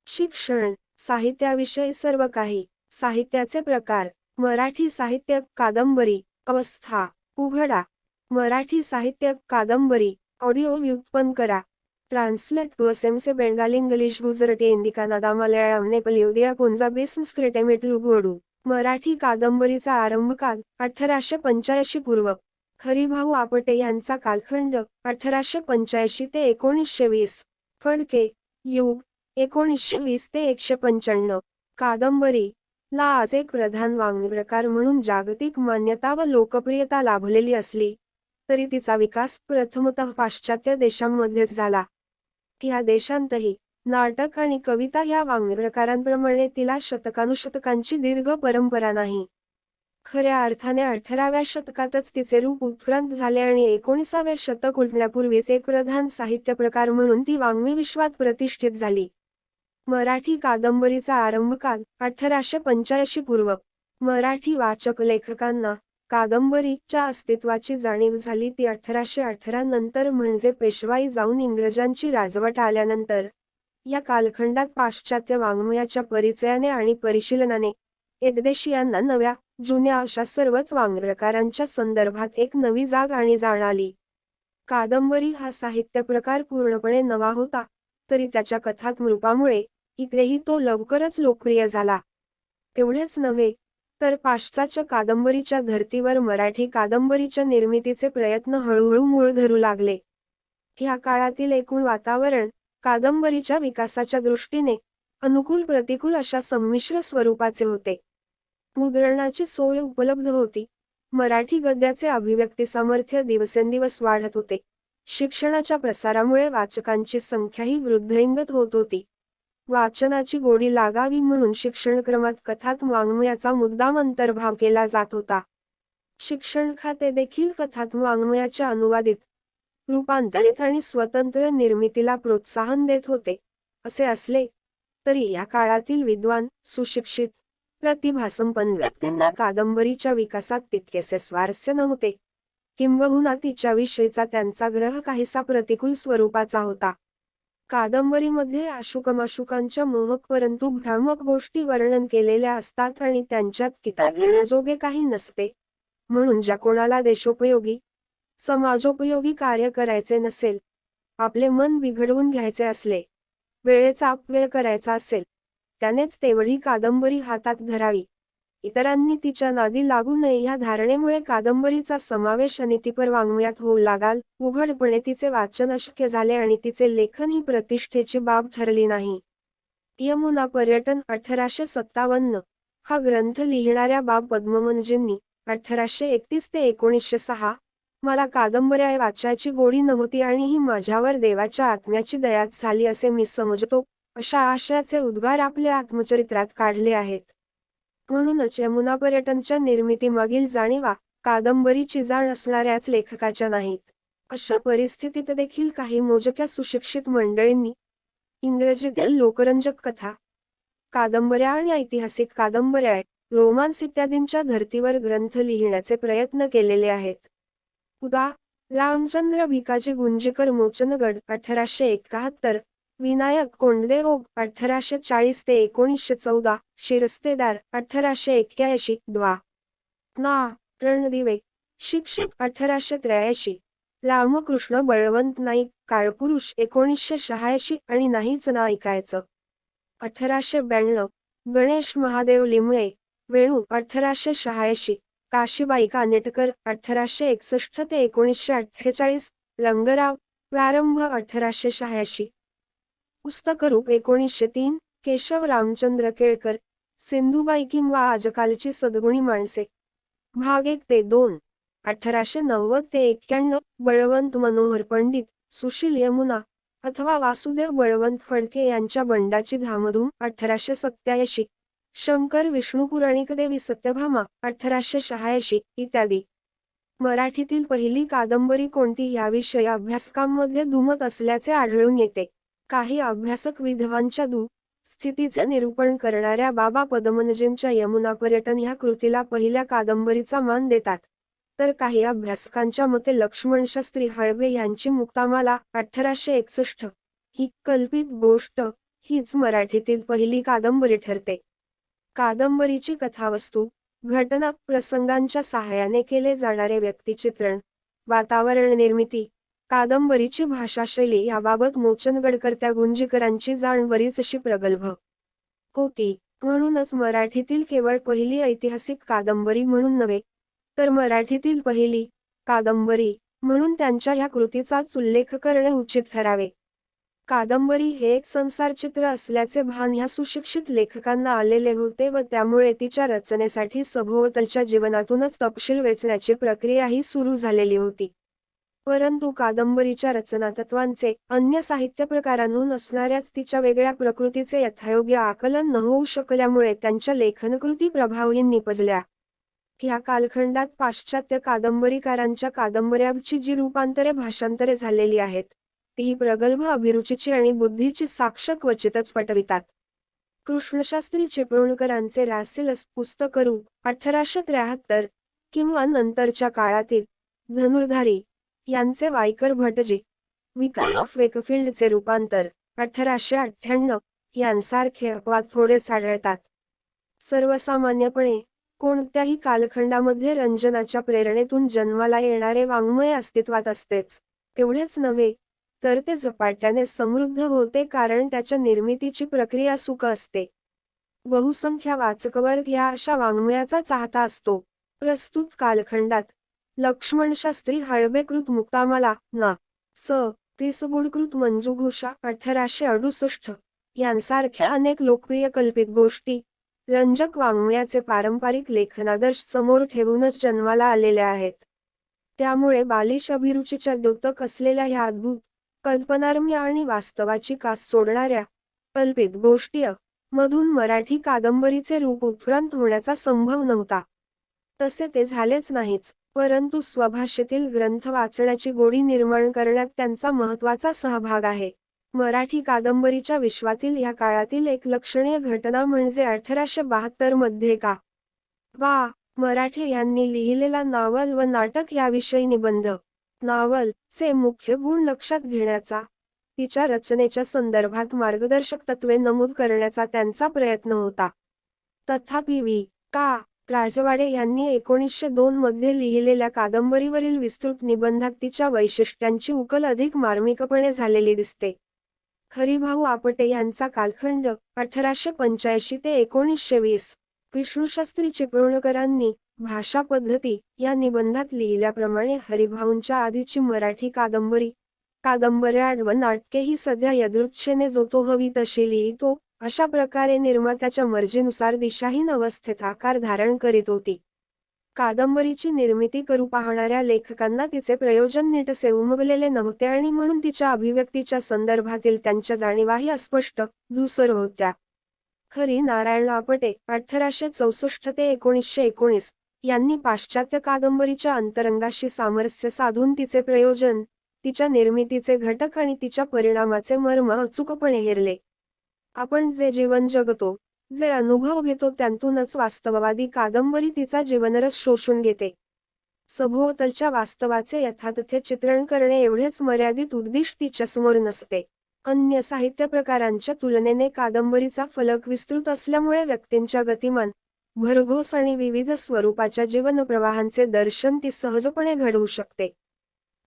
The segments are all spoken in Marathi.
शिक्षण, साहित्याविषयी सर्व काही, साहित्याचे प्रकार, मराठी साहित्य कादंबरी, अवस्था, उघडा, मराठी साहित्य कादंबरी, ऑडिओ व्युत्पन्न करा, ट्रान्सलेट टू असम से बेंगाली इंग्लिश गुजराती हिंदी कन्नडा मल्याळम नेपाली उडिया पंजाबी संस्कृत तेलुगू. मराठी कादंबरीचा आरंभकाल 1885 पूर्व. हरिभाऊ आपटे यांचा कालखंड 1885 ते 1920. फडके, युग 1920 ते 195. कादंबरी ला आज एक प्रधान वाङ्मयप्रकार म्हणून जागतिक मान्यता व लोकप्रियता लाभलेली असली तरी तिचा विकास प्रथमतः पाश्चात्य देशांमध्येच झाला. ह्या देशांतही नाटक आणि कविता ह्या वाङ्मयप्रकारांप्रमाणे तिला शतकानुशतकांची दीर्घ परंपरा नाही. खऱ्या अर्थाने 18व्या शतकातच तिचे रूप उत्क्रांत झाले आणि 19व्या शतक उलटण्यापूर्वीच एक प्रधान साहित्य प्रकार म्हणून ती वाङ्मय विश्वात प्रतिष्ठित झाली. मराठी कादंबरीचा आरंभकाल 1885 पूर्व. मराठी वाचक लेखकांना कादंबरीच्या अस्तित्वाची जाणीव झाली ती 1818 नंतर, म्हणजे पेशवाई जाऊन इंग्रजांची राजवट आल्यानंतर. या कालखंडात पाश्चात्य वाङ्मयाच्या परिचयाने आणि परिशीलनाने एकदेशीयांना नव्या जुन्या अशा सर्वच वाङ्मयप्रकारांच्या संदर्भात एक नवी जाग आणि जाण आली. कादंबरी हा साहित्य प्रकार पूर्णपणे नवा होता, तरी त्याच्या कथात्मक रूपामुळे इकडेही तो लवकरच लोकप्रिय झाला. एवढेच नव्हे तर पाश्चात्य कादंबरीच्या धर्तीवर मराठी कादंबरीच्या निर्मितीचे प्रयत्न हळूहळू मूळ धरू लागले. ह्या काळातील एकूण वातावरण कादंबरीच्या विकासाच्या दृष्टीने अनुकूल प्रतिकूल अशा संमिश्र स्वरूपाचे होते. मुद्रणाची सोय उपलब्ध होती. मराठी गद्याचे अभिव्यक्ती सामर्थ्य दिवसेंदिवस वाढत होते. शिक्षणाच्या प्रसारामुळे वाचकांची संख्याही वृद्धिंगत होत होती. वाचनाची गोडी लागावी म्हणून शिक्षणक्रमात कथात्मक वाङ्मयाचा मुद्दाम अंतर्भाव केला जात होता. शिक्षण खाते देखील कथात्मक वाङ्मयाच्या अनुवादित, रूपांतरित आणि स्वतंत्र निर्मितीला प्रोत्साहन देत होते. असे असले तरी या काळातील विद्वान, सुशिक्षित, प्रतिभासंपन्न व्यक्तींना कादंबरीच्या विकासात तितकेसे स्वारस्य नव्हते. किंबहुना तिच्याविषयीचा त्यांचा ग्रह काहीसा प्रतिकूल स्वरूपाचा होता. कादंबरीमध्ये आशुकमाशुकांच्या मोहक परंतु भ्रामक गोष्टी वर्णन केलेल्या असतात आणि त्यांच्यात किता घेण्याजोगे काही नसते. म्हणून ज्या कोणाला देशोपयोगी, समाजोपयोगी कार्य करायचे नसेल, आपले मन बिघडवून घ्यायचे असले, वेळेचा अपव्यय करायचा असेल, त्यानेच तेवढी कादंबरी हातात धरावी. इतरांनी तिच्या नादी लागू नये ह्या धारणेमुळे कादंबरीचा समावेश अनितीपर वाङ्मयात होऊ लागाल. उघडपणे तिचे वाचन अशक्य झाले आणि तिचे लेखन ही प्रतिष्ठेची बाब ठरली नाही. यमुना पर्यटन 1857. हा ग्रंथ लिहिणाऱ्या बा. पद्ममनजींनी 1831 ते 1906 मला कादंबऱ्या वाचायची गोडी नव्हती आणि ही माझ्यावर देवाच्या आत्म्याची दयाच झाली असे मी समजतो, अशा आशयाचे उद्गार आपल्या आत्मचरित्रात काढले आहेत. म्हणूनच यमुना पर्यटनच्या निर्मितीमागील जाणीवा कादंबरीची जाण असणाऱ्याच लेखकाच्या नाहीत. अशा परिस्थितीत देखील काही मोजक्या सुशिक्षित मंडळींनी इंग्रजीतील लोकरंजक कथा, कादंबऱ्या आणि ऐतिहासिक कादंबऱ्या, रोमान्स इत्यादींच्या धर्तीवर ग्रंथ लिहिण्याचे प्रयत्न केलेले आहेत. उदा. रामचंद्र भिकाजी गुंजेकर मोचनगड 1871, विनायक कोंडदेव ओक 1840 ते 1914, शिरस्तेदार 1881, द्वा. ना. रणदिवे, शिक्षक 1883, रामकृष्ण बळवंत नाईक, काळपुरुष 1986 आणि नाहीच ना ऐकायचं 1892, गणेश महादेव लिमये, वेणू 1886, काशीबाई कानेटकर 1861 ते 1948, रंगराव, प्रारंभ 1886, पुस्तकरूप 1903, केशव रामचंद्र केळकर, सिंधुबाई किंवा आजकालची सद्गुणी माणसे, भाग 1 ते 2, 1890 ते 91, बळवंत मनोहर पंडित, सुशील यमुना अथवा वासुदेव बळवंत फडके यांच्या बंडाची धामधूम 1887, शंकर विष्णू पुराणिक देवी सत्यभामा 1886, इत्यादी. मराठीतील पहिली कादंबरी कोणती याविषयी अभ्यासकांमध्ये दुमत असल्याचे आढळून येते. काही अभ्यासक विधवांच्या स्थितीचे निरूपण करणाऱ्या बा. पद्ममनजींच्या यमुना पर्यटन ह्या कृतीला पहिल्या कादंबरीचा मान देतात, तर काही अभ्यासकांच्या मते लक्ष्मणशास्त्री हळबे यांची मुक्तामाला 1861 ही कल्पित गोष्ट हीच मराठीतील पहिली कादंबरी ठरते. कादंबरीची कथावस्तू, घटना, प्रसंगांच्या सहाय्याने केले जाणारे व्यक्तिचित्रण, वातावरण निर्मिती, कादंबरीची भाषाशैली याबाबत मोचनगडकर्त्या गुंजीकरांची जाण बरीचशी प्रगल्भ होती. म्हणूनच मराठीतील केवळ पहिली ऐतिहासिक कादंबरी म्हणून नव्हे, तर मराठीतील पहिली कादंबरी म्हणून त्यांच्या ह्या कृतीचाच उल्लेख करणे उचित ठरावे. कादंबरी हे एक संसारचित्र असल्याचे भान ह्या सुशिक्षित लेखकांना आलेले होते व त्यामुळे तिच्या रचनेसाठी सभोवतालच्या जीवनातूनच तपशील वेचण्याची प्रक्रियाही सुरू झालेली होती. परंतु कादंबरीच्या रचनातत्वांचे, अन्य साहित्य प्रकारांहून असणाऱ्याच तिच्या वेगळ्या प्रकृतीचे यथायोग्य आकलन न होऊ शकल्यामुळे त्यांच्या लेखनकृती प्रभावहीन निपजल्या. ह्या कालखंडात पाश्चात्य कादंबरीकारांच्या कादंबऱ्यांची जी रूपांतरे भाषांतरे झालेली आहेत, ती प्रगल्भ अभिरुचीची आणि बुद्धीची साक्ष क्वचितच पटवितात. कृष्णशास्त्री चिपळूणकरांचे रासेलस पुस्तकरूप 1873 किंवा नंतरच्या काळातील धनुर्धारी यांचे वाईकर भटजी, विकार ऑफ वेकफिल्डचे रूपांतर 1898 यांसारखे अपवाद थोडेच आढळतात. सर्वसामान्यपणे कोणत्याही कालखंडामध्ये रंजनाच्या प्रेरणेतून जन्माला येणारे वाङ्मय अस्तित्वात असतेच. एवढेच नव्हे, तर ते झपाट्याने समृद्ध होते कारण त्याच्या निर्मितीची प्रक्रिया सुख असते. बहुसंख्य वाचकवर्ग या अशा वाङ्मयाचा चाहता असतो. प्रस्तुत कालखंडात लक्ष्मणशास्त्री हळबेकृत मुक्तामाला ना. स. रिसबुडकृत मंजुघोषा 1868 यांसारख्या अनेक लोकप्रिय कल्पित गोष्टी, रंजक वाङ्मयाचे पारंपरिक लेखनादर्श समोर ठेवूनच जन्माला आलेल्या आहेत. त्यामुळे बालिश अभिरुचीच्या द्योतक असलेल्या ह्या अद्भुत, कल्पनारम्य आणि वास्तवाची कास सोडणाऱ्या कल्पित गोष्टी मधून मराठी कादंबरीचे रूप उत्क्रांत होण्याचा संभव नव्हता. तसे ते झालेच नाहीच, परंतु स्वभाषेतील ग्रंथ वाचण्याची गोडी निर्माण करण्यात त्यांचा महत्त्वाचा सहभाग आहे. मराठी कादंबरीच्या विश्वातील ह्या काळातील एक लक्षणीय घटना म्हणजे 1872 मध्ये का. वा. मराठे यांनी लिहिलेला नावल व नाटक याविषयी निबंध. नावल चे मुख्य गुण लक्षात घेण्याचा, तिच्या रचनेच्या संदर्भात मार्गदर्शक तत्त्वे नमूद करण्याचा त्यांचा प्रयत्न होता. तथापि वि. का. राजवाडे यांनी 1902 मध्ये लिहिलेल्या कादंबरीवरील विस्तृत निबंधात तिच्या वैशिष्ट्यांची उकल अधिक मार्मिकपणे झालेली दिसते. हरिभाऊ आपटे यांचा कालखंड 1885 ते 1920. विष्णुशास्त्री चिपळूणकरांनी भाषा पद्धती या निबंधात लिहिल्याप्रमाणे हरिभाऊंच्या आधीची मराठी कादंबऱ्या व नाटके ही सध्या यदृच्छेने जो तो हवी तशी लिहितो, अशा प्रकारे निर्मात्याच्या मर्जीनुसार दिशाहीन अवस्थेत आकार धारण करीत होती. कादंबरीची निर्मिती करू पाहणाऱ्या लेखकांना तिचे प्रयोजन नीटसे उमगलेले नव्हते आणि म्हणून तिच्या अभिव्यक्तीच्या संदर्भातील त्यांच्या जाणीवाही अस्पष्ट, धूसर होत्या. हरी नारायण आपटे 1864 ते 1919 यांनी पाश्चात्य कादंबरीच्या अंतरंगाशी सामरस्य साधून तिचे प्रयोजन, तिच्या निर्मितीचे घटक आणि तिच्या परिणामाचे मर्म अचूकपणे हेरले. आपण जे जीवन जगतो, जे अनुभव घेतो त्यांतूनच वास्तववादी कादंबरी तिचा जीवनरस शोषून घेते. सभोवतालच्या वास्तवाचे यथातथ्य चित्रण करणे एवढेच मर्यादित उद्दिष्ट तिच्यासमोर नसते. अन्य साहित्य प्रकारांच्या तुलनेने कादंबरीचा फलक विस्तृत असल्यामुळे व्यक्तींच्या गतिमान, भरघोस आणि विविध स्वरूपाच्या जीवनप्रवाहांचे दर्शन ती सहजपणे घडवू शकते.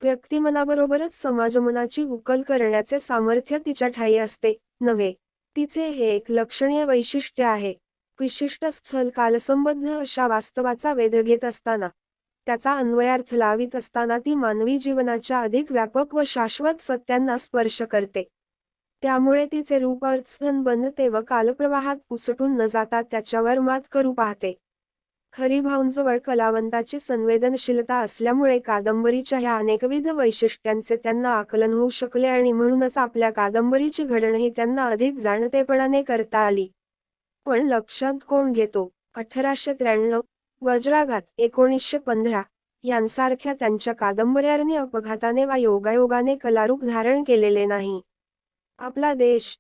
व्यक्तिमनाबरोबरच समाजमनाची उकल करण्याचे सामर्थ्य तिच्या ठायी असते, नव्हे. तिचे हे एक लक्षणीय वैशिष्ट्य आहे. विशिष्ट स्थल कालसंबद्ध अशा वास्तवाचा वेध घेत असताना, त्याचा अन्वयार्थ लावित असताना ती मानवी जीवनाच्या अधिक व्यापक व शाश्वत सत्यांना स्पर्श करते. त्यामुळे तिचे रूप अर्थस्थन बनते व कालप्रवाहात पुसटून न जाता त्याच्यावर मात करू पाहते. हरिभाऊंजवळ कलावंताची संवेदनशीलता असल्यामुळे कादंबरीच्या ह्या अनेकविध वैशिष्ट्यांचे त्यांना आकलन होऊ शकले आणि म्हणूनच आपल्या कादंबरीची घडणही त्यांना अधिक जाणतेपणाने करता आली. पण लक्षात कोण घेतो? 1893, वज्राघात 1915 यांसारख्या त्यांच्या कादंबऱ्यांनी अपघाताने वा योगायोगाने कलारूप धारण केलेले नाही. आपला देश,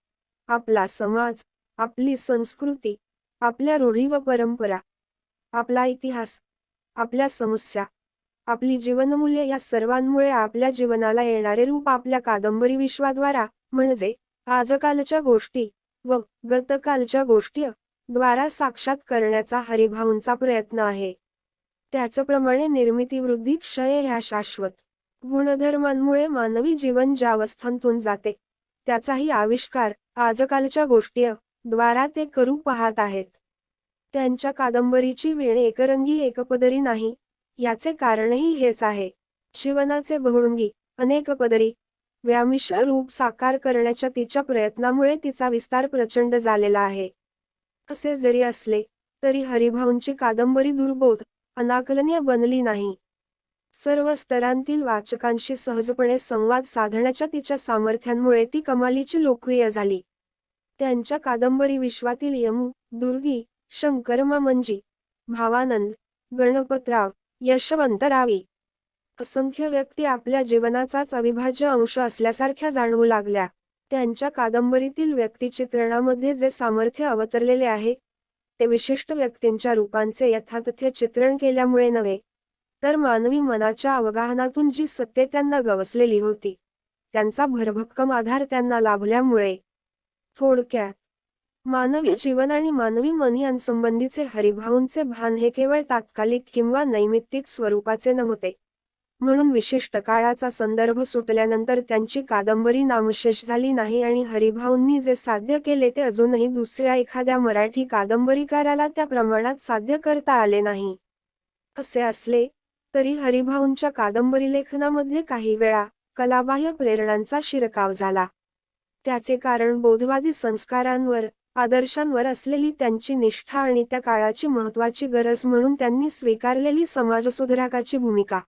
आपला समाज, आपली संस्कृती, आपल्या रूढी व परंपरा, आपला इतिहास, आपल्या समस्या, आपली जीवनमूल्ये या सर्वांमुळे आपल्या जीवनाला येणारे रूप आपल्या कादंबरी विश्वाद्वारा, म्हणजे आजकालच्या गोष्टी, व गतकालच्या गोष्टी द्वारा साक्षात करण्याचा हरिभाऊंचा प्रयत्न आहे. त्याचप्रमाणे निर्मिती वृद्धी क्षय ह्या शाश्वत गुणधर्मांमुळे मानवी जीवन ज्या अवस्थांतून जाते त्याचाही आविष्कार आजकालच्या गोष्टी द्वारा ते करू पाहत आहेत. त्यांच्या कादंबरीची वेळ एकरंगी एकपदरी नाही, याचे कारणही हेच आहे. जीवनाचे बहुरंगी अनेकपदरी व्यामिष रूप साकार करण्याच्या तिच्या प्रयत्नामुळे तिचा विस्तार प्रचंड झालेला आहे. असे जरी असले तरी हरिभाऊंची कादंबरी दुर्बोध अनाकलनीय बनली नाही. सर्व स्तरांतील वाचकांशी सहजपणे संवाद साधण्याच्या तिच्या सामर्थ्यांमुळे ती कमालीची लोकप्रिय झाली. त्यांच्या कादंबरी विश्वातील यमू, दुर्गी, शंकरमामंजी, भावानंद, गणपतराव, यशवंतरावी असंख्य व्यक्ती आपल्या जीवनाचाच अविभाज्य अंश असल्यासारख्या जाणवू लागल्या. त्यांच्या कादंबरीतील व्यक्तिचित्रणामध्ये जे सामर्थ्य अवतरलेले आहे ते विशिष्ट व्यक्तींच्या रूपांचे यथातथ्य चित्रण केल्यामुळे नव्हे, तर मानवी मनाच्या अवगाहनातून जी सत्य त्यांना गवसलेली होती त्यांचा भरभक्कम आधार त्यांना लाभल्यामुळे. थोडक्यात मानवी जीवन आणि मानवी मन यांसंबंधीचे हरिभाऊंचे भान हे केवळ तात्कालिक किंवा नैमित्तिक स्वरूपाचे नव्हते. म्हणून विशिष्ट काळाचा संदर्भ सुटल्यानंतर त्यांची कादंबरी नामशेष झाली नाही आणि हरिभाऊंनी जे साध्य केले ते अजूनही दुसऱ्या एखाद्या मराठी कादंबरीकाराला त्या प्रमाणात साध्य करता आले नाही. असे असले तरी हरिभाऊंच्या कादंबरी लेखनामध्ये काही वेळा कलाबाह्य प्रेरणांचा शिरकाव झाला. त्याचे कारण बौद्धवादी संस्कारांवर आदर्शांवर असलेली त्यांची निष्ठा आणि त्या काळाची महत्त्वाची गरज म्हणून त्यांनी स्वीकारलेली समाजसुधारकाची भूमिका.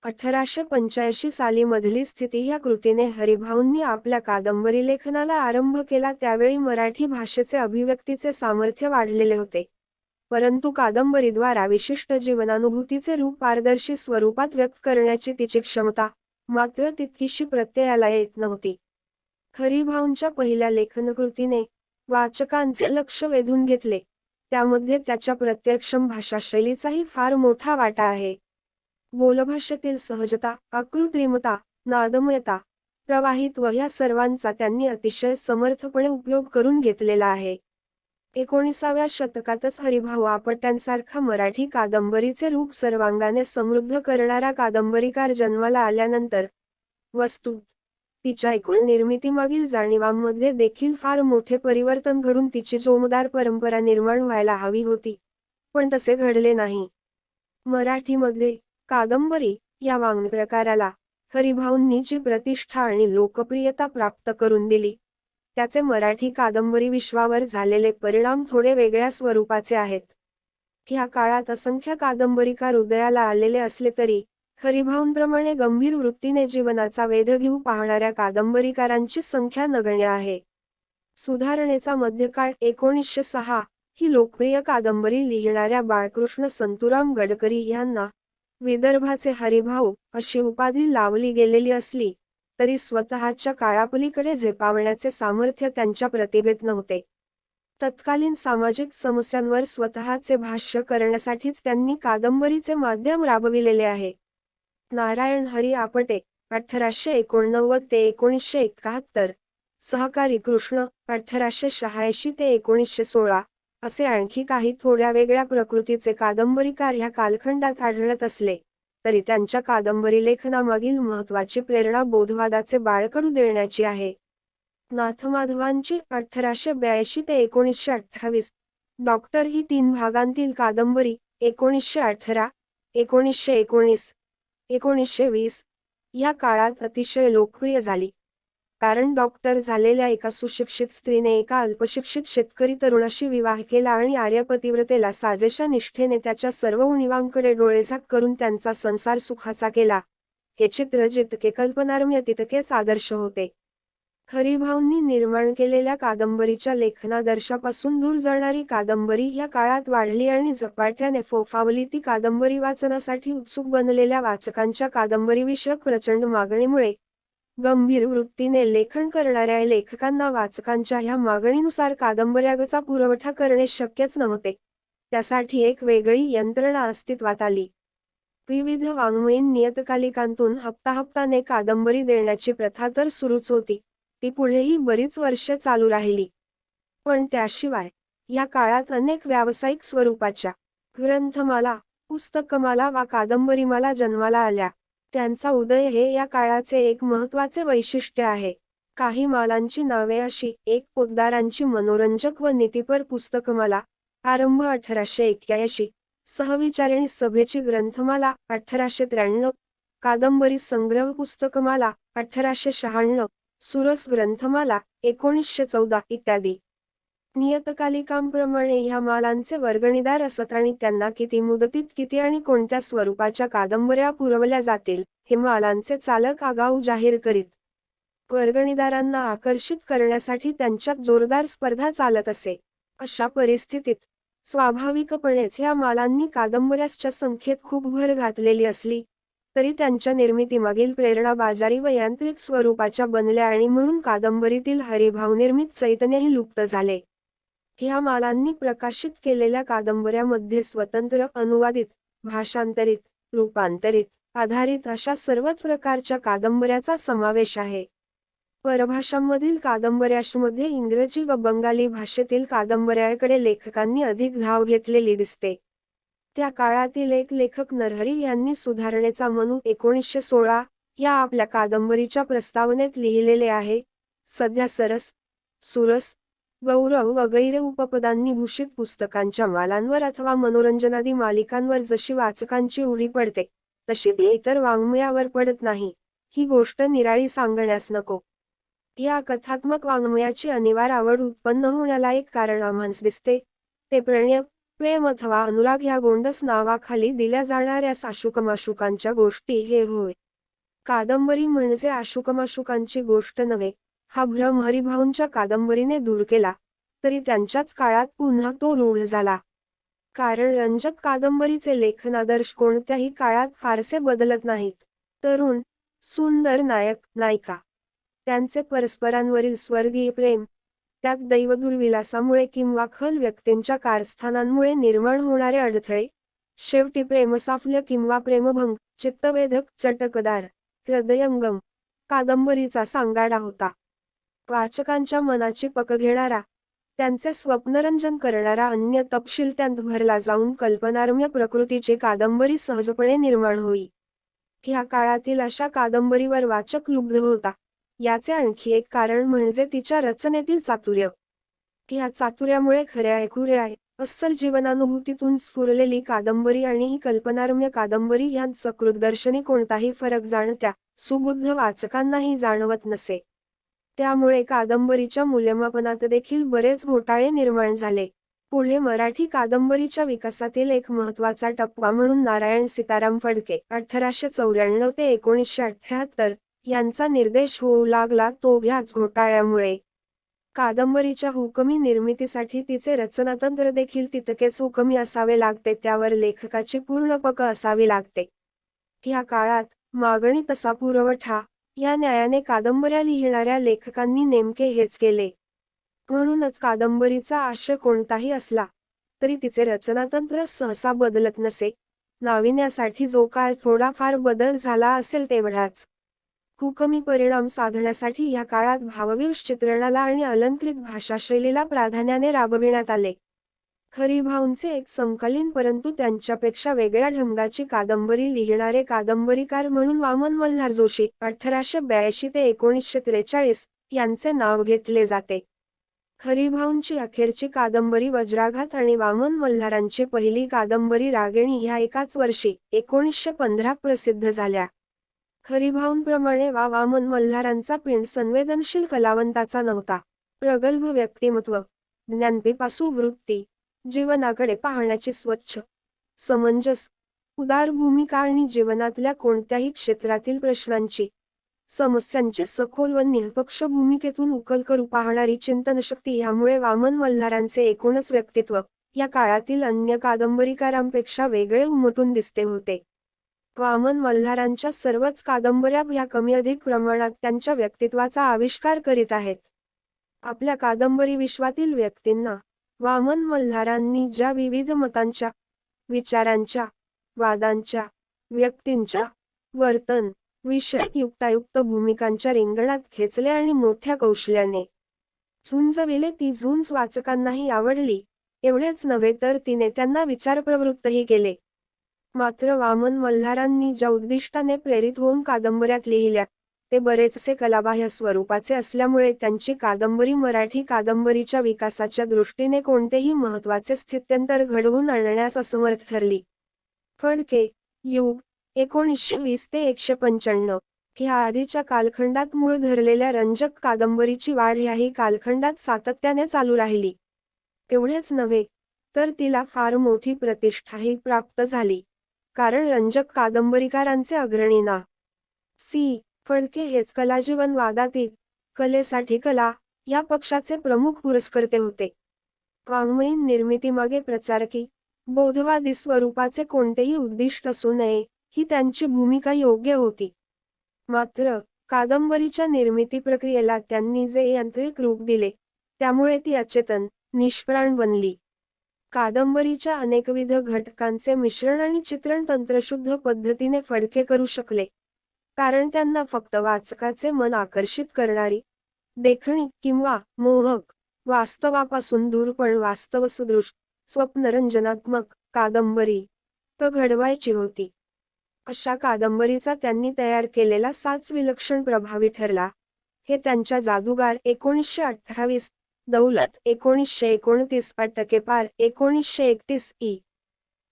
1885 साली मधली स्थिती ह्या कृतीने हरिभाऊंनी आपल्या कादंबरी लेखनाला आरंभ केला. त्यावेळी मराठी भाषेचे अभिव्यक्तीचे सामर्थ्य वाढलेले होते, परंतु कादंबरीद्वारा विशिष्ट जीवनानुभूतीचे रूप पारदर्शी स्वरूपात व्यक्त करण्याची तिची क्षमता मात्र तितकीशी प्रत्ययाला येत नव्हती. हरिभाऊंच्या पहिल्या लेखनकृतीने वाचकांचे लक्ष वेधून घेतले, त्यामध्ये त्याच्या प्रत्यक्षम भाषाशैलीचाही फार मोठा वाटा आहे. बोलभाषेतील सहजता, अकृत्रिमता, नादमयता, प्रवाहित्व या सर्वांचा त्यांनी अतिशय समर्थपणे उपयोग करून घेतलेला आहे. 19व्या शतकातच हरिभाऊ आपट्यांसारखा मराठी कादंबरीचे रूप सर्वांगाने समृद्ध करणारा कादंबरीकार जन्माला आल्यानंतर वस्तुत तिच्या एकूण निर्मितीमागील जाणीवांमध्ये देखील फार मोठे परिवर्तन घडून तिची जोमदार परंपरा निर्माण व्हायला हवी होती, पण तसे घडले नाही. मराठीमध्ये कादंबरी या वाङ्मयप्रकाराला हरिभाऊंनी जी प्रतिष्ठा आणि लोकप्रियता प्राप्त करून दिली त्याचे मराठी कादंबरी विश्वावर झालेले परिणाम थोडे वेगळ्या स्वरूपाचे आहेत. ह्या काळात असंख्य कादंबरीकार उदयाला आलेले असले तरी हरिभाऊंप्रमाणे गंभीर वृत्तीने जीवनाचा वेध घेऊ पाहणाऱ्या कादंबरीकारांची संख्या नगण्य आहे. सुधारणेचा मध्यकाळ 1906 ही लोकप्रिय कादंबरी लिहिणाऱ्या बाळकृष्ण संतुराम गडकरी यांना विदर्भाचे हरिभाऊ अशी उपाधी लावली गेलेली असली तरी स्वतःच्या काळापलीकडे झेपावण्याचे सामर्थ्य त्यांच्या प्रतिभेत नव्हते. तत्कालीन सामाजिक समस्यांवर स्वतःचे भाष्य करण्यासाठीच त्यांनी कादंबरीचे माध्यम राबविलेले आहे. नारायण हरी आपटे 1889 ते 1971, सहकारी कृष्ण 1886 ते 1916 असे आणखी काही थोड्या वेगळ्या प्रकृतीचे कादंबरीकार ह्या कालखंडात आढळत असले तरी त्यांच्या कादंबरी लेखनामागील महत्त्वाची प्रेरणा बौद्धवादाचे बाळकडू देण्याची आहे. नाथमाधवांची 1882 ते 1928, डॉक्टर ही 3 भागांतील कादंबरी 1918, 1919, 1920 या काळात अतिशय लोकप्रिय झाली, कारण डॉक्टर झालेल्या एका सुशिक्षित स्त्रीने एका अल्पशिक्षित शेतकरी तरुणाशी विवाह केला आणि आर्यपतिव्रतेला साजेशा निष्ठेने त्याच्या सर्व उणीवांकडे डोळेझाक करून त्यांचा संसार सुखाचा केला. हे चित्र जितके कल्पनारम्य तितकेच आदर्श होते. हरिभाऊंनी निर्माण केलेल्या कादंबरीच्या लेखनादर्शापासून दूर जाणारी कादंबरी ह्या काळात वाढली आणि झपाट्याने फोफावली. ती कादंबरी वाचनासाठी उत्सुक बनलेल्या वाचकांच्या कादंबरीविषयक प्रचंड मागणीमुळे गंभीर वृत्तीने लेखन करणाऱ्या लेखकांना वाचकांच्या ह्या मागणीनुसार कादंबऱ्याचा पुरवठा करणे शक्यच नव्हते. त्यासाठी एक वेगळी यंत्रणा अस्तित्वात आली. विविध वाङ्मयीन नियतकालिकांतून हप्ताहप्ताने कादंबरी देण्याची प्रथा तर सुरूच होती, ती पुढेही बरीच वर्षे चालू राहिली. पण त्याशिवाय या काळात अनेक व्यावसायिक स्वरूपाच्या ग्रंथमाला, पुस्तकमाला वा कादंबरीमाला जन्माला आल्या. त्यांचा उदय हे या काळाचे एक महत्त्वाचे वैशिष्ट्य आहे. काही मालांची नावे अशी: एक पोतदारांची मनोरंजक व नीतिपर पुस्तकमाला, आरंभ 1881, सहविचारिणी सभेची ग्रंथमाला 1893, कादंबरी संग्रह पुस्तकमाला 1896, सुरस ग्रंथमाला 1914 इत्यादी. नियतकालिकांप्रमाणे ह्या मालांचे वर्गणीदार असत आणि त्यांना किती मुदतीत किती आणि कोणत्या स्वरूपाच्या कादंबऱ्या पुरवल्या जातील हे मालांचे चालक आगाऊ जाहीर करीत. वर्गणीदारांना आकर्षित करण्यासाठी त्यांच्यात जोरदार स्पर्धा चालत असे. अशा परिस्थितीत स्वाभाविकपणेच ह्या मालांनी कादंबऱ्यांच्या संख्येत खूप भर घातलेली असली तरी त्यांच्या निर्मितीमागील प्रेरणा बाजारी व यांत्रिक स्वरूपाच्या बनल्या आणि म्हणून कादंबरीतील हरिभावनिर्मित चैतन्यही लुप्त झाले. ह्या मालांनी प्रकाशित केलेल्या कादंबऱ्यामध्ये स्वतंत्र, अनुवादित, भाषांतरित, रूपांतरित, आधारित अशा सर्वच प्रकारच्या कादंबऱ्याचा समावेश आहे. परभाषांमधील कादंबऱ्यांमध्ये इंग्रजी व बंगाली भाषेतील कादंबऱ्याकडे लेखकांनी अधिक धाव घेतलेली दिसते. त्या काळातील एक लेखक नरहरी यांनी सुधारणेचा मनू 1916 या आपल्या कादंबरीच्या प्रस्तावनेत लिहिलेले आहे: सध्या सरस, सुरस, गौरव वगैरे उपपदांनी भूषित पुस्तकांच्या मालांवर अथवा मनोरंजनादी मालिकांवर जशी वाचकांची उडी पडते तशी ती इतर वाङ्मयावर पडत नाही. ही गोष्ट निराळी सांगण्यास नको. या कथात्मक वाङ्मयाची अनिवार्य आवड उत्पन्न होण्याला एक कारण आम्हास दिसते. ते प्रणय, प्रेम अथवा अनुराग ह्या गोंडस नावाखाली दिल्या जाणाऱ्या आशुकमाशुकांच्या गोष्टी हे होय. कादंबरी म्हणजे आशुकमाशुकांची गोष्ट नव्हे, हा भ्रम हरिभाऊंच्या कादंबरीने दूर केला, तरी त्यांच्याच काळात पुन्हा तो रूढ झाला. कारण रंजक कादंबरीचे लेखनादर्श कोणत्याही काळात फारसे बदलत नाहीत. तरुण, सुंदर नायक, नायिका, त्यांचे परस्परांवरील स्वर्गीय प्रेम, त्यात दैवदुर्विलासामुळे किंवा खल व्यक्तींच्या कारस्थानांमुळे निर्माण होणारे अडथळे, शेवटी प्रेमसाफल्य किंवा प्रेमभंग, चित्तवेधक, चटकदार, हृदयंगम कादंबरीचा सांगाडा होता. वाचकांच्या मनाची पकड घेणारा, त्यांचे स्वप्नरंजन करणारा अन्य तपशील त्यात भरला जाऊन कल्पनारम्य प्रकृतीची कादंबरी सहजपणे निर्माण होई. ह्या काळातील अशा कादंबरीवर वाचक लुब्ध होता. याचे आणखी एक कारण म्हणजे तिच्या रचनेतील चातुर्य. ह्या चातुर्यामुळे खऱ्या अस्सल जीवनानुभूतीतून स्फुरलेली कादंबरी आणि ही कल्पनारम्य कादंबरी ह्यांत सकृतदर्शनी कोणताही फरक जाणत्या सुबुद्ध वाचकांनाही जाणवत नसे. त्यामुळे कादंबरीच्या मूल्यमापनात देखील बरेच घोटाळे निर्माण झाले. पुढे मराठी कादंबरीच्या विकासातील एक महत्त्वाचा टप्पा म्हणून नारायण सीताराम फडके 1894 ते 1978 यांचा निर्देश होऊ लागला. तो ह्याच घोटाळ्यामुळे. कादंबरीच्या हुकमी निर्मितीसाठी तिचे रचनातंत्र देखील तितकेच हुकमी असावे लागते, त्यावर लेखकाची पूर्ण पकड असावी लागते. ह्या काळात मागणी तसा पुरवठा या न्यायाने कादंबऱ्या लिहिणाऱ्या लेखकांनी नेमके हेच केले. म्हणूनच कादंबरीचा आशय कोणताही असला तरी तिचे रचनातंत्र सहसा बदलत नसे. नाविन्यासाठी जो काळ थोडाफार बदल झाला असेल तेवढाच. हुकमी परिणाम साधण्यासाठी या काळात भावविश चित्रणाला आणि अलंकृत भाषाशैलीला प्राधान्याने राबविण्यात आले. हरिभाऊंचे एक समकालीन परंतु त्यांच्यापेक्षा वेगळ्या ढंगाची कादंबरी लिहिणारे कादंबरीकार म्हणून वामन मल्हार जोशी 1882 ते 1943 यांचे नाव घेतले जाते. हरिभाऊंची अखेरची कादंबरी वज्राघात आणि वामन मल्हारांची पहिली कादंबरी रागिणी ह्या एकाच वर्षी 1915 प्रसिद्ध झाल्या. हरिभाऊंप्रमाणे वामन मल्हारांचा पिंड संवेदनशील कलावंताचा नव्हता. प्रगल्भ व्यक्तिमत्व, ज्ञानपिपासू वृत्ती, जीवनाकडे पाहण्याची स्वच्छ, समंजस, उदार भूमिका आणि जीवनातल्या कोणत्याही क्षेत्रातील प्रश्नांची, समस्यांची सखोल व निष्पक्ष भूमिकेतून उकल करू पाहणारी चिंतनशक्ती ह्यामुळे वामन मल्हारांचे एकूणच व्यक्तित्व या काळातील अन्य कादंबरीकारांपेक्षा वेगळे उमटून दिसते होते. वामन मल्हारांच्या सर्वच कादंबऱ्या ह्या कमी अधिक प्रमाणात त्यांच्या व्यक्तित्वाचा आविष्कार करीत आहेत. आपल्या कादंबरी विश्वातील व्यक्तींना वामन मल्हारांनी ज्या विविध मतांच्या, विचारांच्या, वादांच्या, व्यक्तींच्या, वर्तन, विषय युक्तायुक्त भूमिकांच्या रिंगणात खेचले आणि मोठ्या कौशल्याने झुंजविले. ती झुंज वाचकांनाही आवडली. एवढेच नव्हे तर तिने त्यांना विचारप्रवृत्तही केले. मात्र वामन मल्हारांनी ज्या उद्दिष्टाने प्रेरित होऊन कादंबऱ्यात लिहिल्या, ते बरेचसे कलाबाह्य स्वरूपाचे असल्यामुळे त्यांची कादंबरी मराठी कादंबरीच्या विकासाच्या दृष्टीने कोणतेही महत्त्वाचे स्थित्यंतर घडवून आणण्यास असमर्थ ठरली. फडके, युग, 1920 ते 195 ह्या आधीच्या कालखंडात मूळ धरलेल्या रंजक कादंबरीची वाढ ह्याही कालखंडात सातत्याने चालू राहिली. एवढेच नव्हे, तर तिला फार मोठी प्रतिष्ठाही प्राप्त झाली. कारण रंजक कादंबरीकारांचे अग्रणी ना. सी. फडके हेच कलाजीवन वादातील कलेसाठी कला या पक्षाचे प्रमुख पुरस्कर्ते होते. वाङ्मयीन निर्मितीमागे प्रचारकी, बोधवादी स्वरूपाचे कोणतेही उद्दिष्ट असू नये, ही त्यांची भूमिका योग्य होती. मात्र, कादंबरीच्या निर्मिती प्रक्रियेला त्यांनी जे यांत्रिक रूप दिले, त्यामुळे ती अचेतन, निष्प्राण बनली. कादंबरीच्या अनेकविध घटकांचे मिश्रण आणि चित्रण तंत्रशुद्ध पद्धतीने फडके करू शकले. कारण त्यांना फक्त वाचकाचे मन आकर्षित करणारी, देखणी किंवा मोहक, वास्तवापासून दूर पण वास्तवसदृश, स्वप्नरंजनात्मक कादंबरी घडवायची होती. अशा कादंबरीचा त्यांनी तयार केलेला साच विलक्षण प्रभावी ठरला. हे त्यांच्या जादूगार 1928, दौलत 1929, अटकेपार 1931 इ.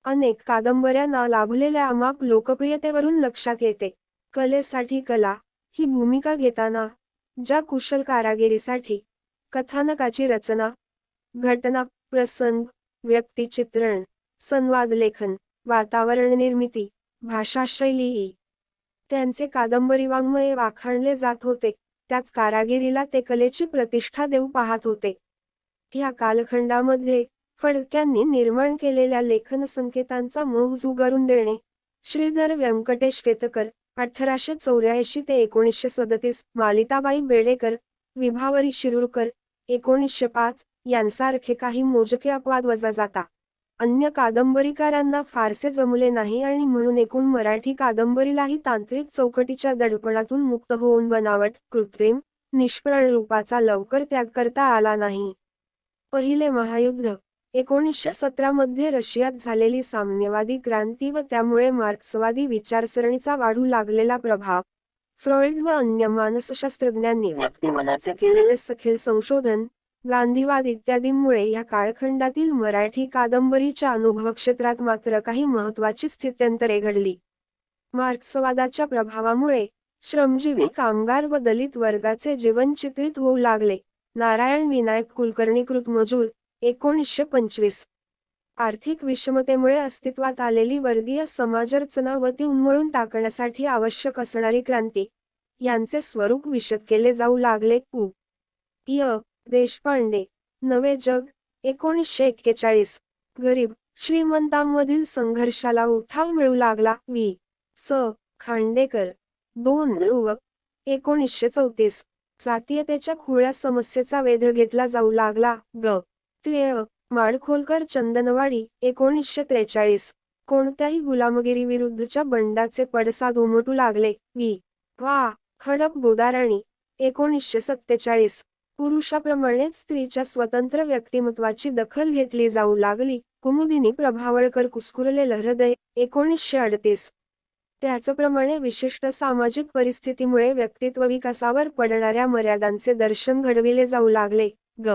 अनेक कादंबऱ्यांना लाभलेल्या अमाप लोकप्रियतेवरून लक्षात येते. कलेसाठी कला ही भूमिका घेताना, ज्या कुशल कारागिरीसाठी कथानकाची रचना, घटना, प्रसंग, व्यक्तिचित्रण, संवादलेखन, वातावरण निर्मिती, भाषाशैली इ. त्यांचे कादंबरी वाङ्मय वाखाणले जात होते, त्याच कारागिरीला ते कलेची प्रतिष्ठा देऊ पाहत होते. ह्या कालखंडामध्ये फडक्यांनी निर्माण केलेल्या लेखन संकेतांचा मोह झुगारून देणे, श्रीधर व्यंकटेश केतकर 1884 ते 1937, मालिताबाई बेडेकर, विभावरी शिरूरकर 1905 यांसारखे काही मोजके अपवाद वजा जाता. अन्य कादंबरीकारांना फारसे जमले नाही आणि म्हणून एकूण मराठी कादंबरीलाही तांत्रिक चौकटीच्या दडपणातून मुक्त होऊन बनावट, कृत्रिम, निष्प्राण रूपाचा लवकर त्याग करता आला नाही. पहिले महायुद्ध, 1917 मध्ये रशियात झालेली साम्यवादी क्रांती व त्यामुळे मार्क्सवादी विचारसरणीचा वाढू लागलेला प्रभाव, फ्रॉइड व अन्य मानसशास्त्रज्ञांनी व्यक्तिमनाचे केलेले सखोल संशोधन, गांधीवाद इत्यादींमुळे या कालखंडातील मराठी कादंबरीच्या अनुभवक्षेत्रात मात्र काही महत्त्वाची स्थित्यंतरे घडली. मार्क्सवादाच्या प्रभावामुळे श्रमजीवी कामगार व दलित वर्गाचे जीवन चित्रित होऊ लागले. नारायण विनायक कुलकर्णी, कृत मजूर, 1925. आर्थिक विषमतेमुळे अस्तित्वात आलेली वर्गीय समाजरचना व ती उन्मळून टाकण्यासाठी आवश्यक असणारी क्रांती, यांचे स्वरूप विशद केले जाऊ लागले. पु. य. देशपांडे, नवे जग, 1941. गरीब श्रीमंतांमधील संघर्षाला उठाव मिळू लागला. वि. स. खांडेकर, दोन ध्रुव, 1934. जातीयतेच्या खुळ्या समस्येचा वेध घेतला जाऊ लागला. ग. त्र्यय. माडखोलकर, चंदनवाडी, 1943. कोणत्याही गुलामगिरीविरुद्धच्या बंडाचे पडसाद उमटू लागले. वि. वा. हडप गोदाराणी, 1947. पुरुषाप्रमाणेच स्त्रीच्या स्वतंत्र व्यक्तिमत्वाची दखल घेतली जाऊ लागली. कुमुदिनी प्रभावळकर, कुस्कुरलेलं हृदय, 1938. त्याचप्रमाणे विशिष्ट सामाजिक परिस्थितीमुळे व्यक्तित्व विकासावर पडणाऱ्या मर्यादांचे दर्शन घडविले जाऊ लागले. ग.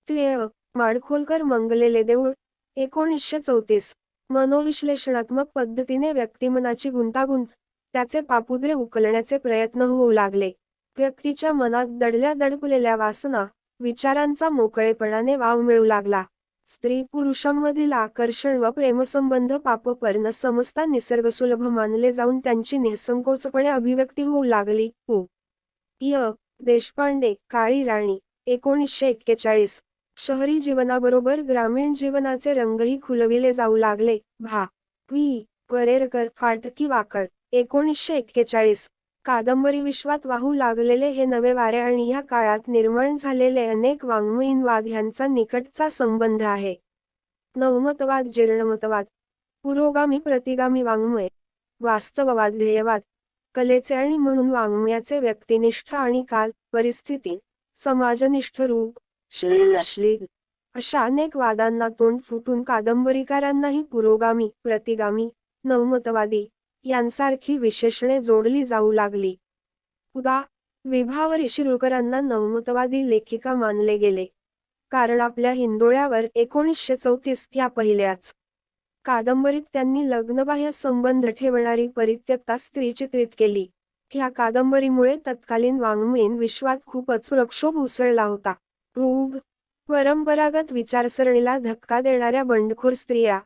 त्र्यय. माडखोलकर, मंगलेले देऊळ, 1934. मनोविश्लेषणात्मक पद्धतीने व्यक्तिमनाची गुंतागुंत, त्याचे पापुद्रे उकलण्याचे प्रयत्न होऊ लागले. व्यक्तीच्या मनात दडल्या दडपलेल्या वासना, विचारांचा मोकळेपणाने वाव मिळू लागला. स्त्री पुरुषांमधील आकर्षण व प्रेमसंबंध पापपर न समजता निसर्गसुलभ मानले जाऊन त्यांची निःसंकोचपणे अभिव्यक्ती होऊ लागली. पु. य. देशपांडे, काळी राणी, 1941. शहरी जीवनाबरोबर ग्रामीण जीवनाचे रंगही खुलविले जाऊ लागले. भा. वि. परेरकर, फाटकी वाकळ, 1941. कादंबरी विश्वात वाहू लागलेले हे नवे वारे आणि ह्या काळात निर्माण झालेले अनेक वाङ्मयीन वाद ह्यांचा निकटचा संबंध आहे. नवमतवाद, जीर्णमतवाद, पुरोगामी प्रतिगामी वाङ्मय, वास्तववाद, ध्येयवाद, कलेचे आणि म्हणून वाङ्मयाचे व्यक्तिनिष्ठ आणि काल, परिस्थिती, समाजनिष्ठ रूप, श्लील अश्लील अशा अनेक वादांना तोंड फुटून कादंबरीकारांनाही पुरोगामी, प्रतिगामी, नवमतवादी यांसारखी विशेषणे जोडली जाऊ लागली. उदा. विभावरी शिरूरकरांना नवमतवादी लेखिका मानले गेले, कारण आपल्या हिंदोळ्यावर 1934 या पहिल्याच कादंबरीत त्यांनी लग्नबाह्य संबंध ठेवणारी परित्यक्ता स्त्री चित्रित केली. ह्या कादंबरीमुळे तत्कालीन वाङ्मयीन विश्वात खूपच प्रक्षोभ उसळला होता. रूढ परंपरागत विचारसरणीला धक्का देणाऱ्या बंडखोर स्त्रिया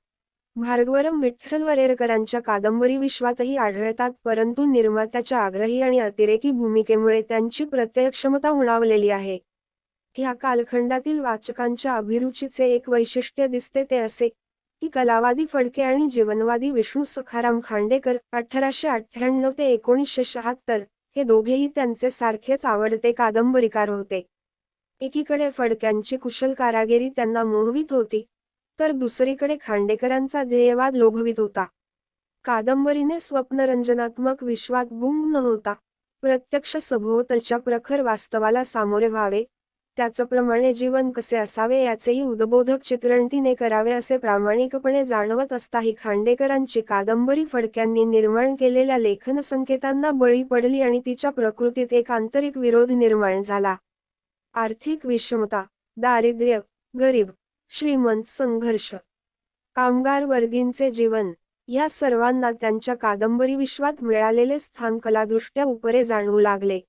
भार्गवरम विठ्ठल वरेरकरांच्या कादंबरी विश्वातही आढळतात, परंतु निर्मात्याच्या आग्रही आणि अतिरेकी भूमिकेमुळे त्यांची प्रत्ययक्षमता उणावलेली आहे. ह्या कालखंडातील वाचकांच्या अभिरुचीचे एक वैशिष्ट्य दिसते ते असे की कलावादी फडके आणि जीवनवादी विष्णू सखाराम खांडेकर 1898 ते 1976 हे दोघेही त्यांचे सारखेच आवडते कादंबरीकार होते. एकीकडे फडक्यांची कुशल कारागिरी त्यांना मोहवित होती, तर दुसरीकडे खांडेकरांचा ध्येयवाद लोभवित होता. कादंबरीने स्वप्नरंजनात्मक विश्वात गुंग न होता प्रत्यक्ष सभोवतालच्या प्रखर वास्तवाला सामोरे व्हावे, त्याचप्रमाणे जीवन कसे असावे याचेही उद्बोधक चित्रण तिने करावे असे प्रामाणिकपणे जाणवत असताही खांडेकरांची कादंबरी फडक्यांनी निर्माण केलेल्या लेखन संकेतांना बळी पडली आणि तिच्या प्रकृतीत एक आंतरिक विरोध निर्माण झाला. आर्थिक विषमता, दारिद्र्य, गरीब, श्रीमंत संघर्ष, कामगार वर्गींचे जीवन या सर्वांना त्यांच्या कादंबरी विश्वात मिळालेले स्थान कलादृष्ट्या उपरे जाणवू लागले.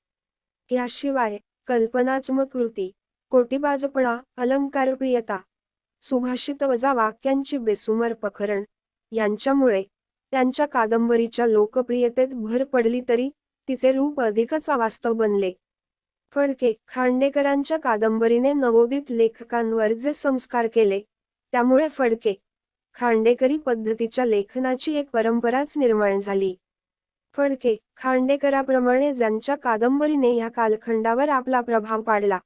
याशिवाय कल्पनात्मक कृती, कोटीबाजपणा, अलंकारप्रियता, सुभाषित वजा वाक्यांची बेसुमार पखरण यांच्यामुळे त्यांच्या कादंबरीच्या लोकप्रियतेत भर पडली तरी तिचे रूप अधिकच अवास्तव बनले. फडके खांडेकरांच्या कादंबरीने नवोदित लेखकांवर जे संस्कार केले, त्यामुळे फडके खांडेकरी पद्धतीच्या लेखनाची एक परंपराच निर्माण झाली. फडके खांडेकराप्रमाणे ज्यांच्या कादंबरीने ह्या कालखंडावर आपला प्रभाव पाडला,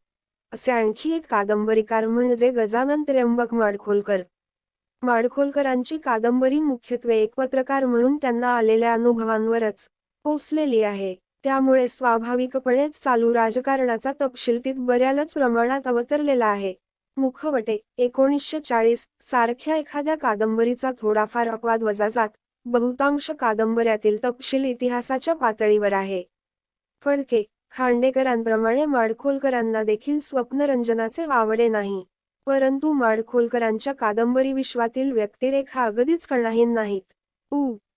असे आणखी एक कादंबरीकार म्हणजे गजानन त्र्यंबक माडखोलकर. माडखोलकरांची कादंबरी मुख्यत्वे एक पत्रकार म्हणून त्यांना आलेल्या अनुभवांवरच पोसलेली आहे. त्यामुळे स्वाभाविकपणेच चालू राजकारणाचा तपशील तित बऱ्याच प्रमाणात अवतरलेला आहे. मुखवटे 1940 सारख्या एखाद्या कादंबरीचा थोडाफार अपवाद वजा जात, बहुतांश कादंबऱ्यातील तपशील इतिहासाच्या पातळीवर आहे. फडके खांडेकरांप्रमाणे माडखोलकरांना देखील स्वप्नरंजनाचे वावडे नाही, परंतु माडखोलकरांच्या कादंबरी विश्वातील व्यक्तिरेखा अगदीच कणाहीन नाहीत.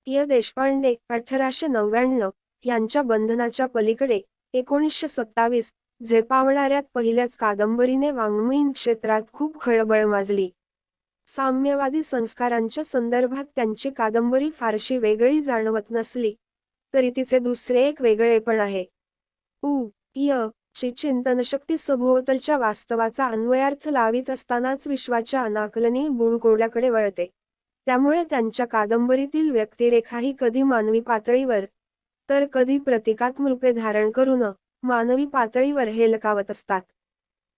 य. देशपांडे 1899 यांच्या बंधनाच्या पलीकडे 1927 झेपावणाऱ्या पहिल्याच कादंबरीने वाङ्मयीन क्षेत्रात खूप खळबळ माजली. साम्यवादी संस्कारांच्या संदर्भात त्यांची कादंबरी फारशी वेगळी जाणवत नसली, तरी तिचे दुसरे एक वेगळेपण आहे. य. ची चिंतनशक्ती सभोवतालच्या वास्तवाचा अन्वयार्थ लावित असतानाच विश्वाच्या अनाकलनीय बुडगोड्याकडे वळते. त्यामुळे त्यांच्या कादंबरीतील व्यक्तिरेखाही कधी मानवी पातळीवर, तर कधी प्रतिकात्मक रूपे धारण करून मानवी पातळीवर हेलकावत असतात.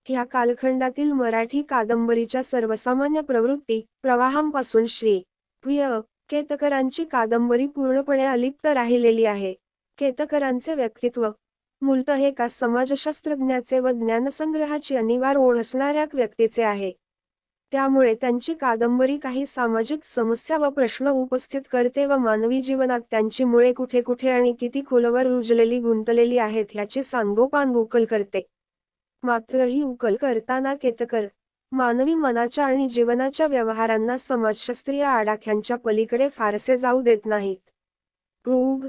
ह्या कालखंडातील मराठी कादंबरीच्या सर्वसामान्य प्रवृत्ती प्रवाहांपासून श्री. व्य. केतकरांची कादंबरी पूर्णपणे अलिप्त राहिलेली आहे. केतकरांचे व्यक्तित्व मूलतः एका समाजशास्त्रज्ञाचे व ज्ञानसंग्रहाची अनिवार्य ओढ असणाऱ्या व्यक्तीचे आहे. त्यामुळे त्यांची कादंबरी काही सामाजिक समस्या व प्रश्न उपस्थित करते व मानवी जीवनात त्यांची मुळे कुठे कुठे आणि किती खोलवर रुजलेली गुंतलेली आहेत ह्याची सांगोपांग उकल करते. मात्र ही उकल करताना केतकर मानवी मनाच्या आणि जीवनाच्या व्यवहारांना समाजशास्त्रीय आडाख्यांच्या पलीकडे फारसे जाऊ देत नाहीत. रूढ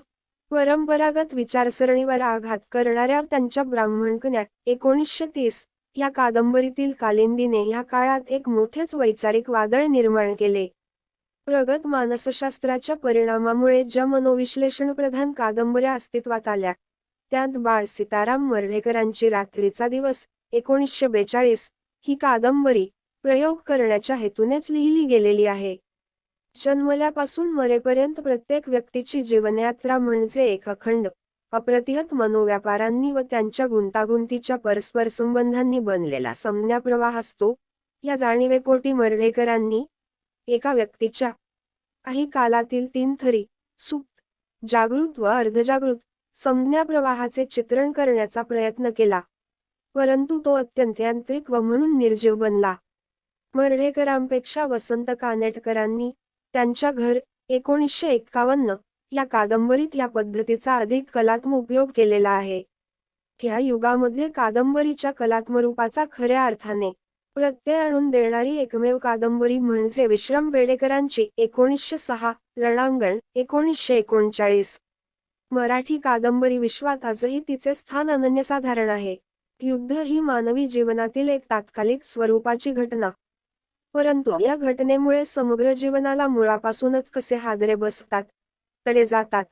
परंपरागत विचारसरणीवर आघात करणाऱ्या त्यांच्या ब्राह्मणकन्या 1930 या कादंबरीतील कालिंदीने या काळात एक मोठेच वैचारिक वादळ निर्माण केले. प्रगत मानसशास्त्राच्या परिणामामुळे ज्या मनोविश्लेषणप्रधान कादंबऱ्या अस्तित्वात आल्या, त्यात बाळ सीताराम मर्ढेकरांची रात्रीचा दिवस 1942 ही कादंबरी प्रयोग करण्याच्या हेतूनेच लिहिली गेलेली आहे. जन्मल्यापासून मरेपर्यंत प्रत्येक व्यक्तीची जीवनयात्रा म्हणजे एक अखंड, अप्रतिहत मनोव्यापारांनी व त्यांच्या गुंतागुंतीच्या परस्पर संबंधांनी बनलेला संज्ञाप्रवाह असतो. या जाणीवेपोटी मर्ढेकरांनी एका व्यक्तीच्या काही कालातील 3 थरी, सुप्त, जागृत व अर्धजागृत संज्ञाप्रवाहाचे चित्रण करण्याचा प्रयत्न केला. परंतु तो अत्यंत यांत्रिक व म्हणून निर्जीव बनला. मर्ढेकरांपेक्षा वसंत कानेटकरांनी त्यांच्या घर 1951 या कादंबरीत या पद्धतीचा अधिक कलात्मक उपयोग केलेला आहे. ह्या युगामध्ये कादंबरीच्या कलात्मरूपाचा खऱ्या अर्थाने प्रत्यय आणून देणारी एकमेव कादंबरी म्हणजे विश्राम बेडेकरांची 1906 रणांगण 1939. मराठी कादंबरी विश्वात आजही तिचे स्थान अनन्यसाधारण आहे. युद्ध ही मानवी जीवनातील एक तात्कालिक स्वरूपाची घटना, परंतु या घटनेमुळे समग्र जीवनाला मुळापासूनच कसे हादरे बसतात, तडे जातात,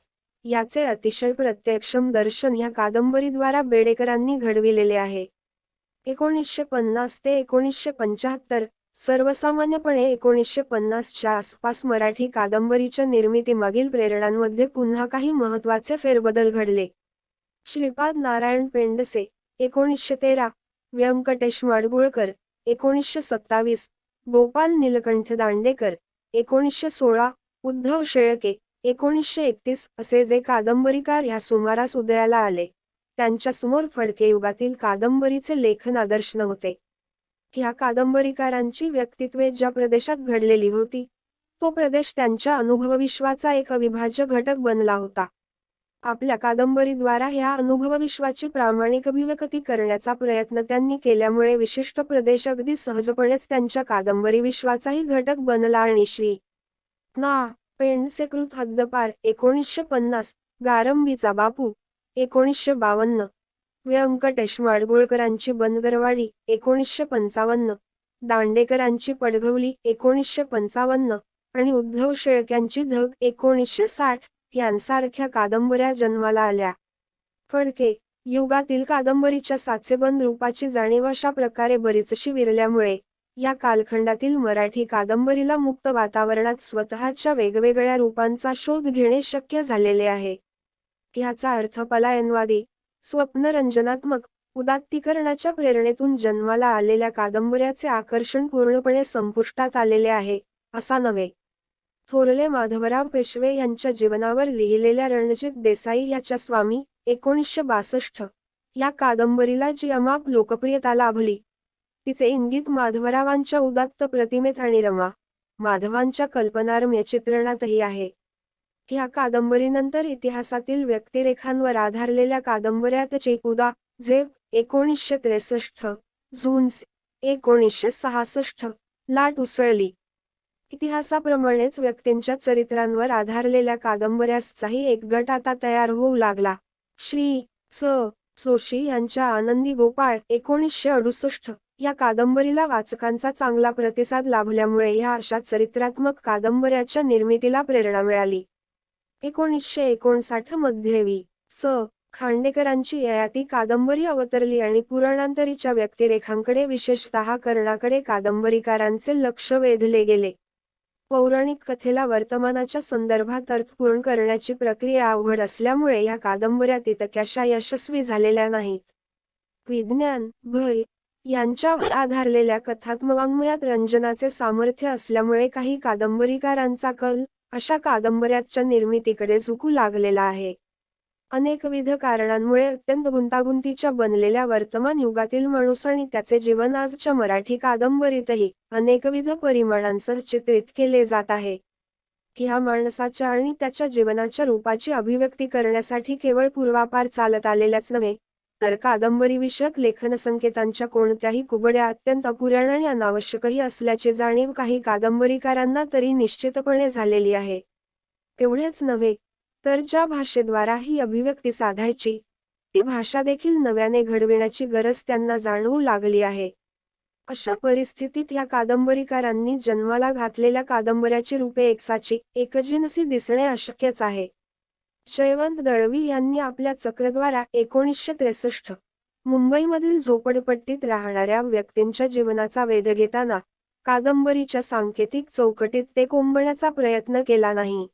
याचे अतिशय प्रत्यक्षम दर्शन या कादंबरीद्वारा बेडेकरांनी घडविलेले आहे. 1950 ते 1975 सर्वसामान्यपणे 1950च्या आसपास मराठी कादंबरीच्या निर्मितीमागील प्रेरणांमध्ये पुन्हा काही महत्त्वाचे फेरबदल घडले. श्रीपाद नारायण पेंडसे 1913, व्यंकटेश माडगूळकर 1927, गोपाल नीलकंठ दांडेकर 1916, उद्धव शेळके 1931 असे जे कादंबरीकार ह्या सुमारास उदयाला आले, त्यांच्यासमोर फडके युगातील कादंबरीचे लेखन आदर्श नव्हते. ह्या कादंबरीकारांची व्यक्तित्वे ज्या प्रदेशात घडलेली होती, तो प्रदेश त्यांच्या अनुभवविश्वाचा एक अविभाज्य घटक बनला होता. आपल्या कादंबरीद्वारा ह्या अनुभवविश्वाची प्रामाणिक अभिव्यक्ती करण्याचा प्रयत्न त्यांनी केल्यामुळे विशिष्ट प्रदेश अगदी सहजपणेच त्यांच्या कादंबरी विश्वाचाही घटक बनला आणि श्री ना. पेंडसेकृत हद्दपार 1950, गारंबीचा बापू 1952, व्यंकटेश माडगूळकरांची बनगरवाडी 1955, दांडेकरांची पडघवली 1955 आणि उद्धव शेळक्यांची धग 1960 यांसारख्या कादंबऱ्या जन्माला आल्या. फडके युगातील कादंबरीच्या साचेबंद रूपाची जाणीव अशा प्रकारे बरीचशी विरल्यामुळे या कालखंडातील मराठी कादंबरीला मुक्त वातावरणात स्वतःच्या वेगवेगळ्या रूपांचा शोध घेणे शक्य झालेले आहे. ह्याचा अर्थ पलायनवादी, स्वप्नरंजनात्मक, उदात्तीकरणाच्या प्रेरणेतून जन्माला आलेल्या कादंबऱ्याचे आकर्षण पूर्णपणे संपुष्टात आलेले आहे, असा नव्हे. थोरले माधवराव पेशवे यांच्या जीवनावर लिहिलेल्या रणजित देसाई याच्या स्वामी 1962 या कादंबरीला जी अमाप लोकप्रियता लाभली, तिचे इंगित माधवरावांच्या उदात्त प्रतिमेत आणि रमा. माधवांच्या कल्पनारम्य चित्रणातही आहे. ह्या कादंबरीनंतर इतिहासातील व्यक्तिरेखांवर आधारलेल्या कादंबऱ्यात चेपुदा, झेप 1963, झुंज 1966, लाट उसळली. इतिहासाप्रमाणेच व्यक्तींच्या चरित्रांवर आधारलेल्या कादंबऱ्याचाही एक गट आता तयार होऊ लागला. श्री स. जोशी यांच्या आनंदी गोपाळ 1968 या कादंबरीला वाचकांचा चांगला प्रतिसाद लाभल्यामुळे ह्या अशा चरित्रात्मक कादंबऱ्याच्या निर्मितीला प्रेरणा मिळाली. 1959 मध्ये वि. स. खांडेकरांची ययाती कादंबरी अवतरली आणि पुराणांतरीच्या व्यक्तिरेखांकडे विशेषतः कर्णाकडे कादंबरीकारांचे लक्ष वेधले गेले. पौराणिक कथेला वर्तमानाच्या संदर्भात अर्थपूर्ण करण्याची प्रक्रिया अवघड असल्यामुळे ह्या कादंबऱ्या तितक्याशा यशस्वी झालेल्या नाहीत. विज्ञान, भय यांच्यावर आधारलेल्या कथात्मवाङ्मयात रंजनाचे सामर्थ्य असल्यामुळे काही कादंबरीकारांचा कल अशा कादंबऱ्याच्या निर्मितीकडे झुकू लागलेला आहे. अनेकविध कारणांमुळे अत्यंत गुंतागुंतीच्या बनलेल्या वर्तमान युगातील माणूस आणि त्याचे जीवन आजच्या मराठी कादंबरीतही अनेकविध परिमाणांसह चित्रित केले जात आहे. ह्या माणसाच्या आणि त्याच्या जीवनाच्या रूपाची अभिव्यक्ती करण्यासाठी केवळ पूर्वापार चालत आलेल्याच नव्हे, तर कादंबरीविषयक लेखनसंकेतांच्या कोणत्याही कुबड्या अत्यंत अपुऱ्या आणि अनावश्यकही असल्याची जाणीव काही कादंबरीकारांना तरी निश्चितपणे झालेली आहे. एवढेच नव्हे, तर ज्या भाषेद्वारा ही अभिव्यक्ती साधायची, ती भाषा देखील नव्याने घडविण्याची गरज त्यांना जाणवू लागली आहे. अशा परिस्थितीत या कादंबरीकारांनी जन्माला घातलेल्या कादंबऱ्याची रूपे एकसाची, एकजिनसी दिसणे अशक्यच आहे. जयवंत दळवी यांनी आपल्या चक्रद्वारा 1963 मुंबईमधील झोपडपट्टीत राहणाऱ्या व्यक्तींच्या जीवनाचा वेध घेताना कादंबरीच्या सांकेतिक चौकटीत ते कोंबण्याचा प्रयत्न केला नाही.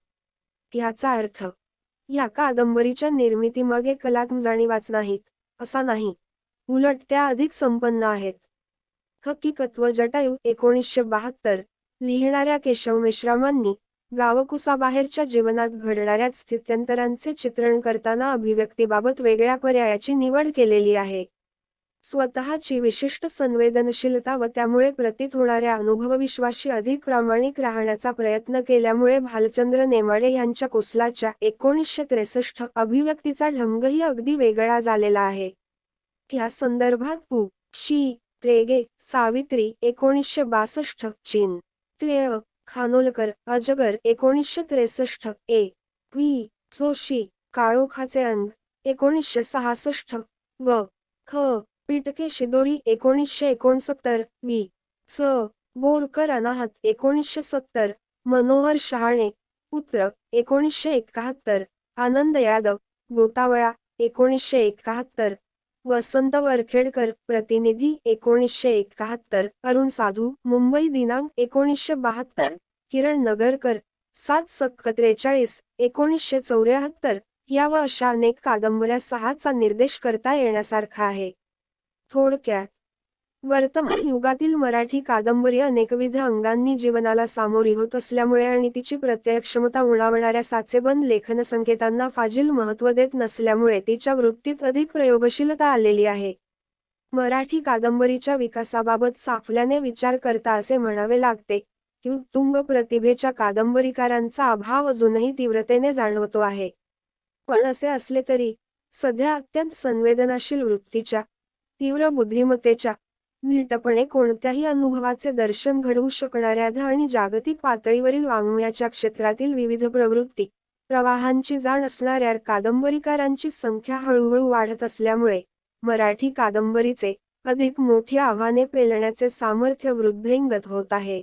ह्याचा अर्थ या कादंबरीच्या निर्मितीमागे कलात्मक जाणीवाच नाहीत, असा नाही. उलट त्या अधिक संपन्न आहेत. हकीकत व जटायू 1972 लिहिणाऱ्या केशव मेश्रामांनी गावकुसाबाहेरच्या जीवनात घडणाऱ्या स्थित्यंतरांचे चित्रण करताना अभिव्यक्तीबाबत वेगळ्या पर्यायाची निवड केलेली आहे. स्वतःची विशिष्ट संवेदनशीलता व त्यामुळे प्रतीत होणाऱ्या अनुभवविश्वाशी अधिक प्रामाणिक राहण्याचा प्रयत्न केल्यामुळे भालचंद्र नेमाडे यांच्या कोसलाच्या 1963 अभिव्यक्तीचा ढंगही अगदी वेगळा झालेला आहे. या संदर्भात पु. शी. रेगे, सावित्री 1962 चीन. त्रेय, खानोलकर, अजगर 1963 ए. व्ही. जोशी, काळोखाचे अंग 1966 व ख. पिटके शिदोरी 1969 वि. च. बोरकर अनाहत 1970 मनोहर शहाणे, पुत्र 1971 आनंद यादव, गोतावळा 1971 वसंत वरखेडकर, प्रतिनिधी 1971 अरुण साधू, मुंबई दिनांक 1972 किरण नगरकर, 7/43 1974 या व अशा अनेक कादंबऱ्या 6चा निर्देश करता येण्यासारखा आहे. थोडक्यात, वर्तमान युगातील मराठी कादंबरी अनेकविध अंगांनी जीवनाला सामोरी होत असल्यामुळे आणि तिची प्रत्ययक्षमता उणावणाऱ्या साचेबंद लेखनसंकेतांना फाजील महत्त्व देत नसल्यामुळे तिच्या वृत्तीत अधिक प्रयोगशीलता आलेली आहे. मराठी कादंबरीच्या विकासाबाबत साफल्याने विचार करता असे म्हणावे लागते की उत्तुंग प्रतिभेच्या कादंबरीकारांचा अभाव अजूनही तीव्रतेने जाणवतो आहे. पण असे असले तरी, सध्या अत्यंत संवेदनाशील वृत्तीच्या, तीव्र बुद्धिमत्तेच्या, धीटपणे कोणत्याही अनुभवाचे दर्शन घडवू शकणाऱ्या आणि जागतिक पातळीवरील वाङ्मयाच्या क्षेत्रातील विविध प्रवृत्ती, प्रवाहांची जाण असणाऱ्या कादंबरीकारांची संख्या हळूहळू वाढत असल्यामुळे, मराठी कादंबरीचे अधिक मोठी आव्हाने पेलण्याचे सामर्थ्य वृद्धिंगत होत आहे.